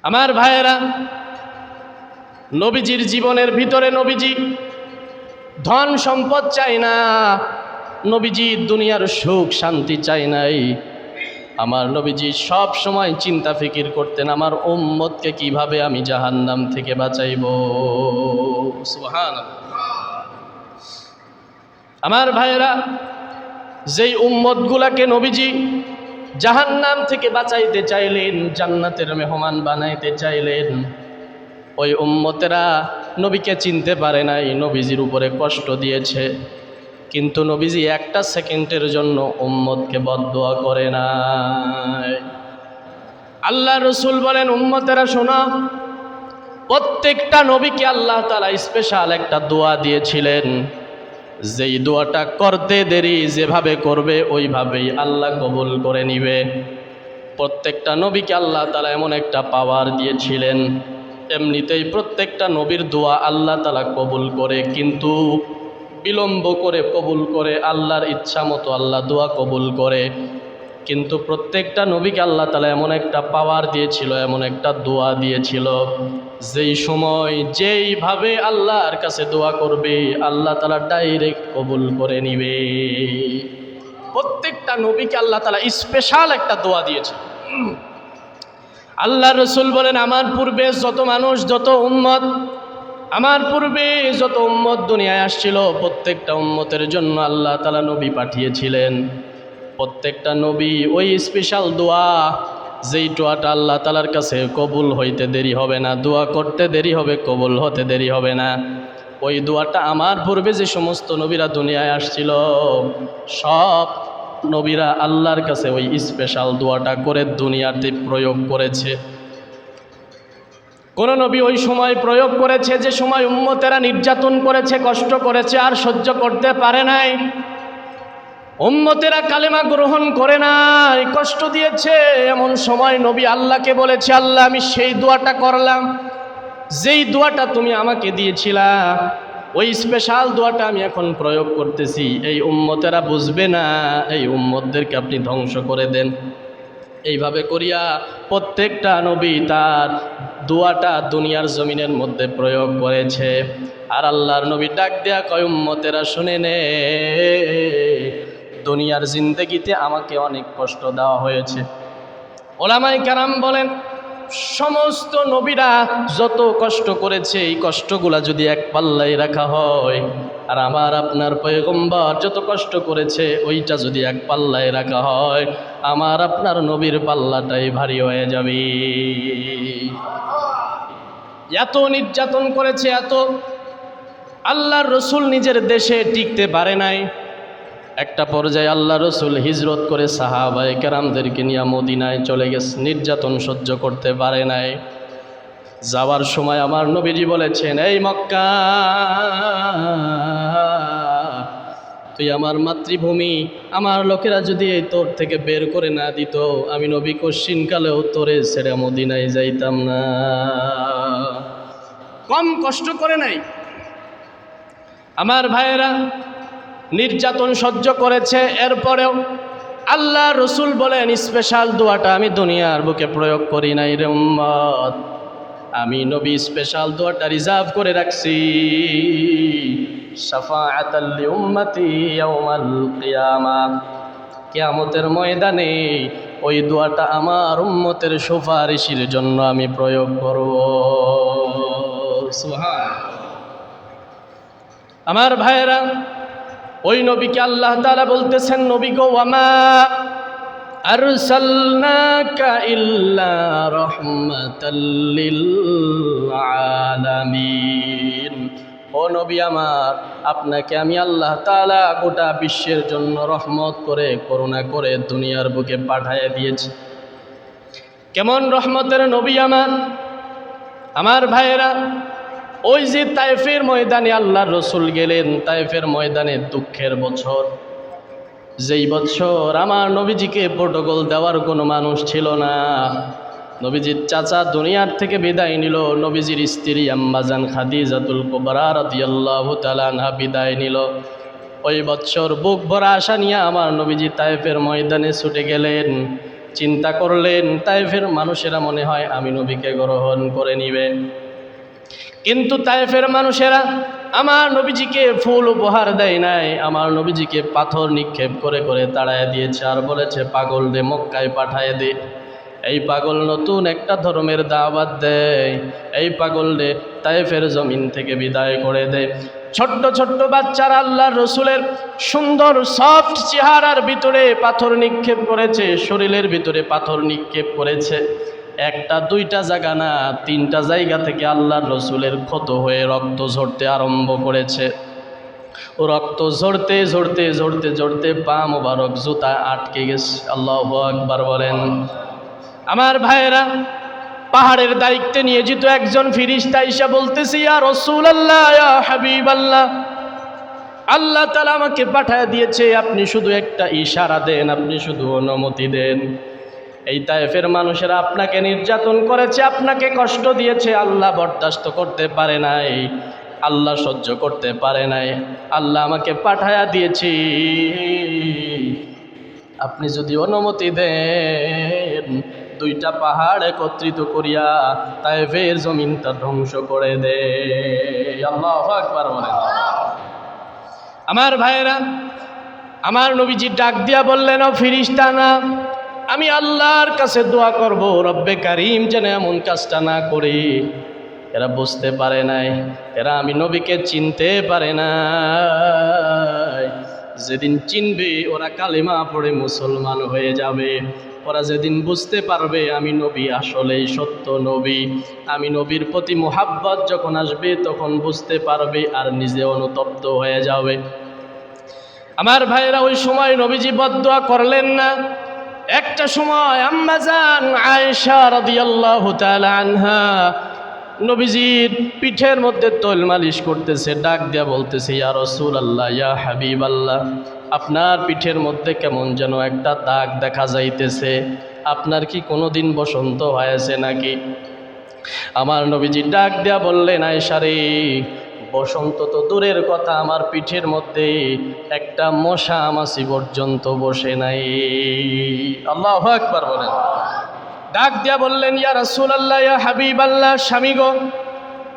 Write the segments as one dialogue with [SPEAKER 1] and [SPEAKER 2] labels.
[SPEAKER 1] আমার ভাইয়েরা, নবীজির জীবনের ভিতরে নবীজি ধন সম্পদ চাই না, নবীজি দুনিয়ার সুখ শান্তি চাই নাই। আমার নবীজি সব সময় চিন্তা ফিকির করতেন আমার উম্মতকে কিভাবে আমি জাহান্নাম থেকে বাঁচাইব। সুবহানাল্লাহ। আমার ভাইয়েরা, যেই উম্মতগুলাকে নবীজি জাহান্নাম থেকে বাঁচাইতে চাইলেন, জান্নাতের মেহমান বানাইতে চাইলেন, ওই উম্মতেরা নবীকে চিনতে পারে নাই, নবীজির উপরে কষ্ট দিয়েছে। কিন্তু নবীজি একটা সেকেন্ডের জন্য উম্মতকে বদদুয়া করে নাই। আল্লাহ রসুল বলেন, উম্মতেরা শোনো, প্রত্যেকটা নবীকে আল্লাহ তাআলা স্পেশাল একটা দোয়া দিয়েছিলেন। যেই দোয়াটা করতে দেরি, যেভাবে করবে ওইভাবেই আল্লাহ কবুল করে নিবে। প্রত্যেকটা নবীকে আল্লাহ তাআলা এমন একটা পাওয়ার দিয়েছিলেন, এমনিতেই প্রত্যেকটা নবীর দোয়া আল্লাহ তাআলা কবুল করে, কিন্তু বিলম্ব করে কবুল করে, আল্লাহর ইচ্ছা মতো আল্লাহ দোয়া কবুল করে। কিন্তু প্রত্যেকটা নবীকে আল্লাহ তাআলা এমন একটা পাওয়ার দিয়েছিল, এমন একটা দোয়া দিয়েছিল, যেই সময় যেইভাবে আল্লাহর কাছে দোয়া করবে আল্লাহ তাআলা ডাইরেক্ট কবুল করে নিবে। প্রত্যেকটা নবীকে আল্লাহ তাআলা স্পেশাল একটা দোয়া দিয়েছে। আল্লাহ রসুল বলেন, আমার পূর্বে যত মানুষ, যত উম্মত, আমার পূর্বে যত উম্মত দুনিয়ায় আসছিল, প্রত্যেকটা উম্মতের জন্য আল্লাহ তাআলা নবী পাঠিয়েছিলেন। প্রত্যেকটা নবী ওই স্পেশাল দোয়া, যেই দোয়াটা আল্লাহ তাআলার কাছে কবুল হইতে দেরি হবে না, দোয়া করতে দেরি হবে, কবুল হতে দেরি হবে না। ওই দোয়াটা আমার পূর্বে যে সমস্ত নবীরা দুনিয়ায় আসছিল, সব নবীরা আল্লাহর কাছে ওই স্পেশাল দোয়াটা করে দুনিয়াতে প্রয়োগ করেছে। কোন নবী ওই সময় প্রয়োগ করেছে যে সময় উম্মতেরা নির্যাতন করেছে, কষ্ট করেছে, আর সহ্য করতে পারে নাই, উম্মতেরা কালেমা গ্রহণ করে নাই, কষ্ট দিয়েছে, এমন সময় নবী আল্লাহকে বলেছে, আল্লাহ আমি সেই দোয়াটা করলাম যেই দোয়াটা তুমি আমাকে দিয়েছিলা, ওই স্পেশাল দোয়াটা আমি এখন প্রয়োগ করতেছি। এই উম্মতেরা বুঝবে না, এই উম্মতদেরকে আপনি ধ্বংস করে দেন। এইভাবে করিয়া প্রত্যেকটা নবী তার দোয়াটা দুনিয়ার জমিনের মধ্যে প্রয়োগ করেছে। আর আল্লাহর নবী ডাক দেয়া কয়, উম্মতেরা শুনে নে, দুনিয়ার জিন্দেগিতে আমাকে অনেক কষ্ট দেওয়া হয়েছে। ওলামায়ে কেরাম বলেন, সমস্ত নবীরা যত কষ্ট করেছে, এই কষ্টগুলা যদি এক পাল্লায় রাখা হয়, আর আমার আপনার পয়গম্বর যত কষ্ট করেছে ওইটা যদি এক পাল্লায় রাখা হয়, আমার আপনার নবীর পাল্লাটাই ভারী হয়ে যাবে। এত নির্যাতন করেছে, এত, আল্লাহর রসুল নিজের দেশে টিকতে পারে নাই। একটা পর্যায়ে আল্লাহ রসুল হিজরত করে সাহাবায়ে কেরামদেরকে নিয়ে মদিনায় চলে গেছে, নির্যাতন সহ্য করতে পারে নাই। যাওয়ার সময় আমার নবীজি বলেছেন, এই মক্কা, তুই আমার মাতৃভূমি, আমার লোকেরা যদি এই তোর থেকে বের করে না দিত, আমি নবী কশিনকালেও তোরে ছেড়ে মদিনায় যাইতাম না। কম কষ্ট করে নাই। আমার ভাইয়েরা, নির্যাতন সহ্য করেছে, এরপরেও আল্লাহ রসুল বলেন, স্পেশাল দোয়াটা আমি দুনিয়ার বুকে প্রয়োগ করি নাই রে উম্মত, আমি নবী স্পেশাল দোয়াটা রিজার্ভ করে রাখছি, শাফাআতাল লিউম্মতি ইয়াউমাল কিয়ামাহ, কিয়ামতের ময়দানে ওই দোয়াটা আমার উম্মতের সুপারিশের জন্য আমি প্রয়োগ করব। সুবহানাল্লাহ। আমার ভাইয়েরা, ওই নবীকে আল্লাহ তাআলা বলতেছেন, নবী গো, ওয়ামা আরসালনাকা ইল্লা রাহমাতাল লিল আলামিন। ও নবী আমার, আপনাকে আমি আল্লাহ তাআলা গোটা বিশ্বের জন্য রহমত করে, করুণা করে দুনিয়ার বুকে পাঠিয়ে দিয়েছি। কেমন রহমতের নবী আমার! আমার ভাইয়েরা, ওই যে তায়েফের ময়দানে আল্লাহর রসুল গেলেন, তায়েফের ময়দানে দুঃখের বছর, যেই বছর আমার নবীজিকে প্রটোকল দেওয়ার কোনো মানুষ ছিল না। নবীজির চাচা দুনিয়ার থেকে বিদায় নিল, নবীজির স্ত্রী আম্মাজান খাদিজাতুল কুবরা রাদিয়াল্লাহু তাআলা আনহা বিদায় নিল। ওই বছর বুক ভরা আশা নিয়ে আমার নবীজি তায়েফের ময়দানে ছুটে গেলেন। চিন্তা করলেন তায়েফের মানুষেরা মনে হয় আমি নবীকে গ্রহণ করে নিবে, কিন্তু তায়েফের মানুষেরা আমার নবীজিকে ফুল উপহার দেয় নাই, আমার নবীজিকে পাথর নিক্ষেপ করে করে তাড়ায় দিয়েছে আর বলেছে পাগল দে মক্কায় পাঠায় দে। এই পাগল নতুন একটা ধর্মের দাওয়াত দেয়, এই পাগল দে তায়েফের জমিন থেকে বিদায় করে দেয়। ছোট্ট ছোট্ট বাচ্চারা আল্লাহর রসুলের সুন্দর সফট চেহারার ভিতরে পাথর নিক্ষেপ করেছে, শরীরের ভিতরে পাথর নিক্ষেপ করেছে। একটা দুইটা জায়গা না, 3টা জায়গা থেকে আল্লাহর রসুলের ক্ষত হয়ে রক্ত ঝরতে আরম্ভ করেছে। ও রক্ত ঝরতে ঝরতে ঝরতে ঝরতে পা মোবারক জুতা আটকে গেছে। আল্লাহু আকবার বলেন। আমার ভাইয়েরা, পাহাড়ের দায়িত্বে নিয়োজিত একজন ফিরিস্তা এসে বলতেছে, ইয়া রাসূলুল্লাহ, ইয়া হাবিবাল্লাহ, আল্লাহ তাআলা আমাকে পাঠায় দিয়েছে, আপনি শুধু একটা ইশারা দেন, আপনি শুধু অনুমতি দেন। এই তায়েফের মানুষেরা আপনাকে নির্যাতন করেছে, আপনাকে কষ্ট দিয়েছে, আল্লাহ বরদাস্ত করতে পারে নাই, আল্লাহ সহ্য করতে পারে নাই, আল্লাহ আমাকে পাঠায়া দিয়েছি, আপনি যদি অনুমতি দেন 2টা পাহাড় একত্রিত করিয়া তায়েফের জমিনটা ধ্বংস করে দে। আল্লাহু আকবার বলেন। আমার ভাইয়েরা, আমার নবীজি ডাক দিয়া বললেন, ও ফিরিস্তা না, আমি আল্লাহর কাছে দোয়া করব, রব্বে কারিম যেন এমন কাজটা না করি। এরা বুঝতে পারে নাই, এরা আমি নবীকে চিনতে পারে না। যেদিন চিনবে ওরা কালিমা পড়ে মুসলমান হয়ে যাবে। ওরা যেদিন বুঝতে পারবে আমি নবী আসলেই সত্য নবী, আমি নবীর প্রতি মুহাব্বত যখন আসবে তখন বুঝতে পারবে আর নিজে অনুতপ্ত হয়ে যাবে। আমার ভাইরা, ওই সময় নবীজি বদদুয়া করলেন না। একটা সময় আম্মা জান আয়েশা রাদিয়াল্লাহু তাআলা আনহা নবীজির পিঠের মধ্যে তৈল মালিশ করতেছে, ডাক দিয়া বলতেছে, ইয়া রাসূলুল্লাহ, ইয়া হাবিবাল্লাহ, আপনার পিঠের মধ্যে কেমন যেন একটা দাগ দেখা যাইতেছে, আপনার কি কোনোদিন বসন্ত হয়েছে নাকি? আমার নবীজি ডাক দিয়া বললেন, আয়েশা রে, বসন্ত তো দূরের কথা, আমার পিঠের মধ্যে একটা মশা মাছি পর্যন্ত বসে নাই। আল্লাহু আকবার বলেন। ডাক দিয়া বললেন, ইয়া রাসূলুল্লাহ, ইয়া হাবিবাল্লাহ, স্বামী গো,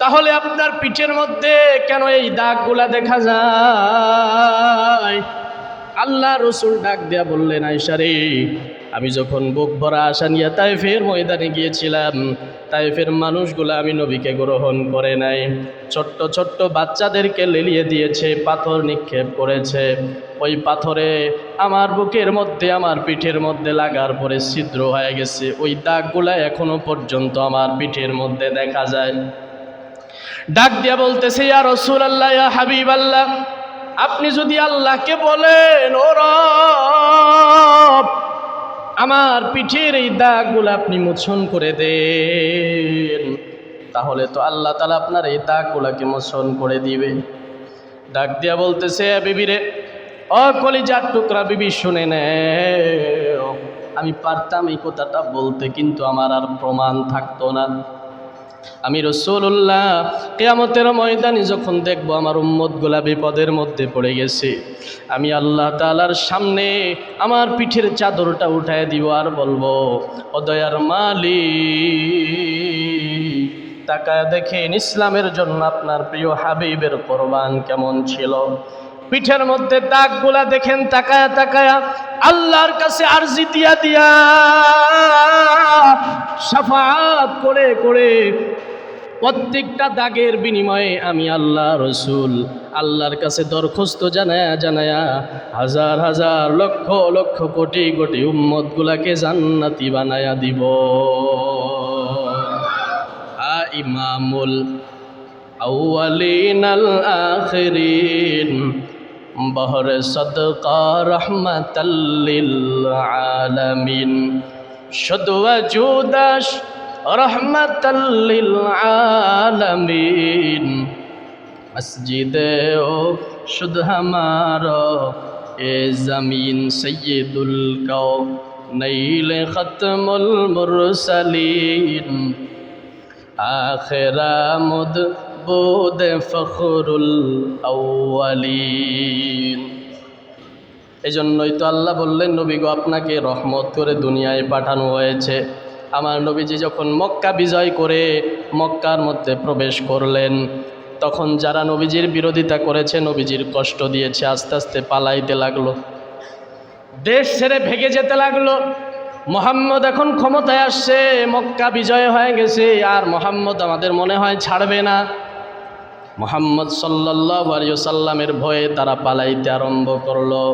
[SPEAKER 1] তাহলে আপনার পিঠের মধ্যে কেন এই দাগগুলা দেখা যায়? আল্লাহ রসুল ডাক দিয়া বললেন, আয়েশা রে, আমি যখন বুক ভরা আশা নিয়ে তায়েফের ময়দানে গিয়েছিলাম, তায়েফের মানুষগুলা আমি নবীকে গ্রহণ করে নাই, ছোট্ট ছোট্ট বাচ্চাদেরকে লেলিয়ে দিয়েছে, পাথর নিক্ষেপ করেছে। ওই পাথরে আমার বুকের মধ্যে, আমার পিঠের মধ্যে লাগার পরে ছিদ্র হয়ে গেছে। ওই দাগগুলা এখনো পর্যন্ত আমার পিঠের মধ্যে দেখা যায়। ডাক দিয়া বলতেছে, ইয়া রাসূলুল্লাহ, ইয়া হাবিবাল্লাহ, আপনি যদি আল্লাহকে বলেন, ও রব, আমার পিঠের এই দাগগুলো আপনি মোচন করে দেন, তাহলে তো আল্লাহ তাআলা আপনার এই দাগগুলোকে মোচন করে দিবে। ডাক দিয়া বলতেছে, বিবি রে, ও কলিজার টুকরা বিবি, শুনে নে, আমি পারতাম এই কথাটা বলতে, কিন্তু আমার আর প্রমাণ থাকতো না। আমি রাসূলুল্লাহ কিয়ামতের ময়দানে যখন দেখব আমার উম্মতগুলা বিপদের মধ্যে পড়ে গেছে, আমি আল্লাহ তাআলার সামনে আমার পিঠের চাদরটা উঠায় দিব আর বলবো, ও দয়ার মালিক, তাকায় দেখেন ইসলামের জন্য আপনার প্রিয় হাবিবের কোরবান কেমন ছিল। পিঠের মধ্যে দাগগুলা দেখেন, তাকায়া তাকায়া আল্লাহর কাছে আরজি দিয়া দিয়া শাফাআত করে করে প্রত্যেকটা দাগের বিনিময়ে আমি আল্লাহ রসুল আল্লাহর কাছে দরখাস্ত জানায়া জানায়া হাজার হাজার লক্ষ লক্ষ কোটি কোটি উম্মতগুলাকে জান্নাতি বানায়া দিব। ইমামুল আউয়ালিন আল আখিরিন, বহরে সদকা রহমাতাল লিল আলামিন, শুধু ওয়াজুদাশ রহমাতাল লিল আলামিন, মসজিদে ও শুধু হামারা এ জমিন, সৈয়দুল কাওনাইন খতমুল মুরসালিন, আখিরামুদ বুদ ফখরুল আউয়ালিন। এজন্যই তো আল্লাহ বললেন, নবী গো আপনাকে রহমত করে দুনিয়ায় পাঠানো হয়েছে। আমার নবীজি যখন মক্কা বিজয় করে মক্কার মধ্যে প্রবেশ করলেন, তখন যারা নবীজির বিরোধিতা করেছে, নবীজির কষ্ট দিয়েছে, আস্তে আস্তে পালাইতে লাগলো, দেশ ছেড়ে ভেগে যেতে লাগলো। মুহাম্মদ এখন ক্ষমতায় আসছে, মক্কা বিজয় হয়ে গেছে, আর মুহাম্মদ আমাদের মনে হয় ছাড়বে না। মুহাম্মদ সাল্লাল্লাহু আলাইহি ওয়াসাল্লামের ভয়ে তারা পালাইতে আরম্ভ করলো।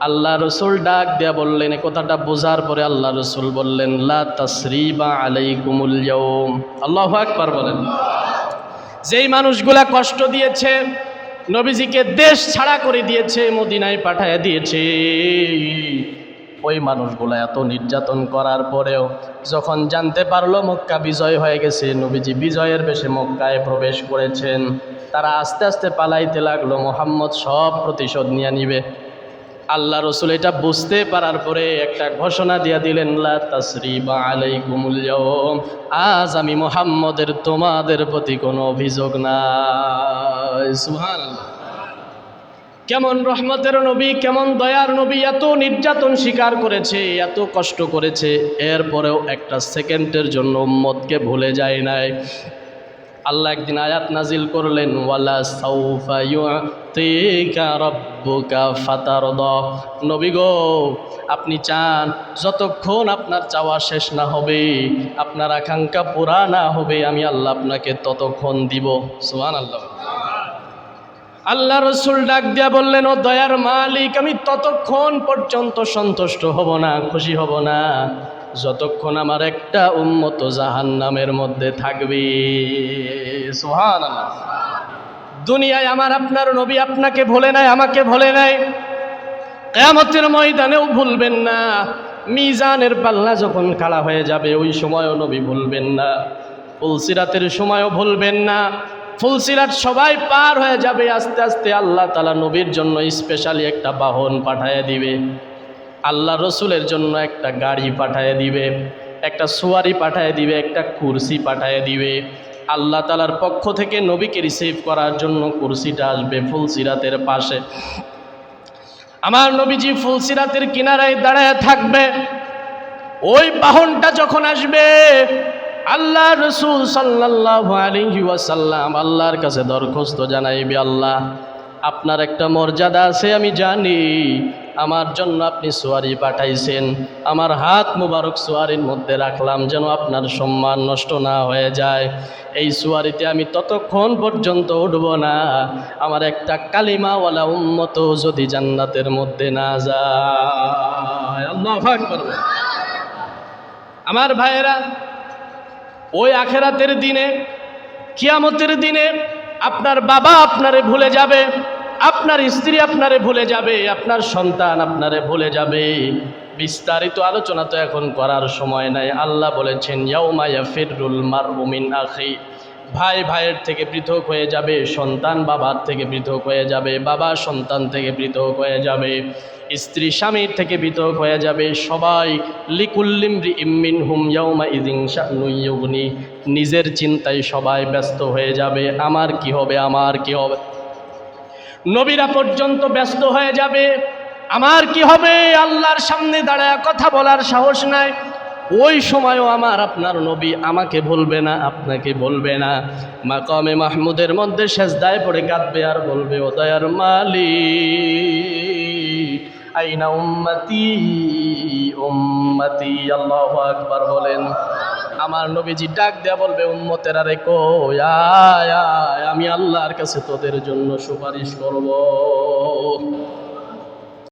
[SPEAKER 1] আল্লাহ রসুল ডাক দেয়া বললেন, এ কথাটা বোঝার পরে আল্লাহ রসুল বললেন, লা তাসরিবা আলাইকুমুল ইয়াউম। আল্লাহু আকবার বলেন। যেই মানুষগুলা কষ্ট দিয়েছে, নবীজিকে দেশ ছাড়া করে দিয়েছে, মদিনায় পাঠায় দিয়েছে, ওই মানুষগুলা এত নির্যাতন করার পরেও যখন জানতে পারলো মক্কা বিজয় হয়ে গেছে, নবীজি বিজয়ের বেশে মক্কায় প্রবেশ করেছেন, তারা আস্তে আস্তে পালাইতে লাগলো। মুহাম্মদ সব প্রতিশোধ নিয়ে নিবে। আল্লাহ রসুল এটা বুঝতে পারার পরে একটা ঘোষণা দিয়ে দিলেন, লা তাসরিবা আলাইকুমুল ইয়াউম, আজ আমি মুহাম্মদের তোমাদের প্রতি কোনো অভিযোগ নাই। সুবহানাল্লাহ। কেমন রহমতের নবী, কেমন দয়ার নবী, এত নির্যাতন স্বীকার করেছে, এত কষ্ট করেছে, এরপরেও একটা সেকেন্ডের জন্য উম্মতকে ভুলে যায় নাই। আল্লাহ একদিন আয়াত নাজিল করলেন, ওয়ালা সাউফা ইউতিকা রাব্বুকা ফাতারদা। নবী গো, আপনি চান যতক্ষণ আপনার চাওয়া শেষ না হবে, আপনার আকাঙ্ক্ষা পুরা না হবে, আমি আল্লাহ আপনাকে ততক্ষণ দিব। সুবহানাল্লাহ। আল্লাহ রসুল ডাক দিয়া বললেন, ও দয়ার মালিক, আমি ততক্ষণ পর্যন্ত সন্তুষ্ট হব না, খুশি হব না, যতক্ষণ আমার একটা উম্মত জাহান্নামের মধ্যে থাকবে। সুবহানাল্লাহ। দুনিয়ায় আমার আপনার নবী আপনাকে ভুলে নাই, আমাকে ভুলে নাই, কিয়ামতের ময়দানেও ভুলবেন না। মিজানের পাল্লা যখন খাড়া হয়ে যাবে, ওই সময়ও নবী ভুলবেন না। ফুলসিরাতের সময়ও ভুলবেন না। ফুলসিরাত সবাই পার হয়ে যাবে, আস্তে আস্তে আল্লাহ তাআলা নবীর জন্য স্পেশালি একটা বাহন পাঠায় দিবে, আল্লাহ রসুলের জন্য একটা গাড়ি পাঠায় দিবে, একটা সুয়ারি পাঠায় দিবে, একটা কুরসি পাঠায় দিবে। আল্লাহ তাআলার পক্ষ থেকে নবীকে রিসিভ করার জন্য কুরসিটা আসবে ফুলসিরাতের পাশে। আমার নবীজি ফুলসিরাতের কিনারায় দাঁড়ায় থাকবে। ওই বাহনটা যখন আসবে, আল্লাহ রসুল সাল্লাল্লাহু আলাইহি ওয়াসাল্লাম আল্লাহর কাছে দরখাস্ত জানাইবে, আল্লাহ আপনার একটা মর্যাদা আছে, আমি জানি, আমার জন্য আপনি সোয়ারি পাঠাইছেন, আমার হাত মুবারক সোয়ারির মধ্যে রাখলাম যেন আপনার সম্মান নষ্ট না হয়ে যায়। এই সোয়ারিতে আমি ততক্ষণ পর্যন্ত উঠব না, আমার একটা কালিমাওয়ালা উম্মত যদি জান্নাতের মধ্যে না যায়। আল্লাহু আকবার। আমার ভাইয়েরা, ওই আখেরাতের দিনে, কিয়ামতের দিনে আপনার বাবা আপনারে ভুলে যাবে, আপনার স্ত্রী আপনারে ভুলে যাবে, আপনার সন্তান আপনারে ভুলে যাবে। বিস্তারিত আলোচনা তো এখন করার সময় নাই। আল্লাহ বলেছেন, ইয়াউমা ইয়াফিরুল মারউ মিন আখি, ভাই ভাইয়ের থেকে পৃথক হয়ে যাবে, সন্তান বাবার থেকে পৃথক হয়ে যাবে, বাবা সন্তান থেকে পৃথক হয়ে যাবে, স্ত্রী স্বামীর থেকে পৃথক হয়ে যাবে। সবাই লিকুল্লি ইমরিইম মিনহুম ইয়াউমা ইযিন শা'নুন ইউগনি, নিজের চিন্তায় সবাই ব্যস্ত হয়ে যাবে, আমার কি হবে, আমার কি হবে। নবীরা পর্যন্ত ব্যস্ত হয়ে যাবে, আমার কি হবে, আল্লাহর সামনে দাঁড়ায় কথা বলার সাহস নাই। ওই সময়ও আমার আপনার নবী আমাকে বলবে না, আপনাকে বলবে না, মাকামে মাহমুদের মধ্যে সেজদায় পড়ে কাঁদবে আর বলবে, ও দয়ার মালিক, আইনা উম্মতি উম্মতি। আল্লাহু আকবার বলেন। আমার নবীজি ডাক দেয়া বলবে, উম্মতেরা রে কই, আয় আয়, আমি আল্লাহর কাছে তোদের জন্য সুপারিশ করব।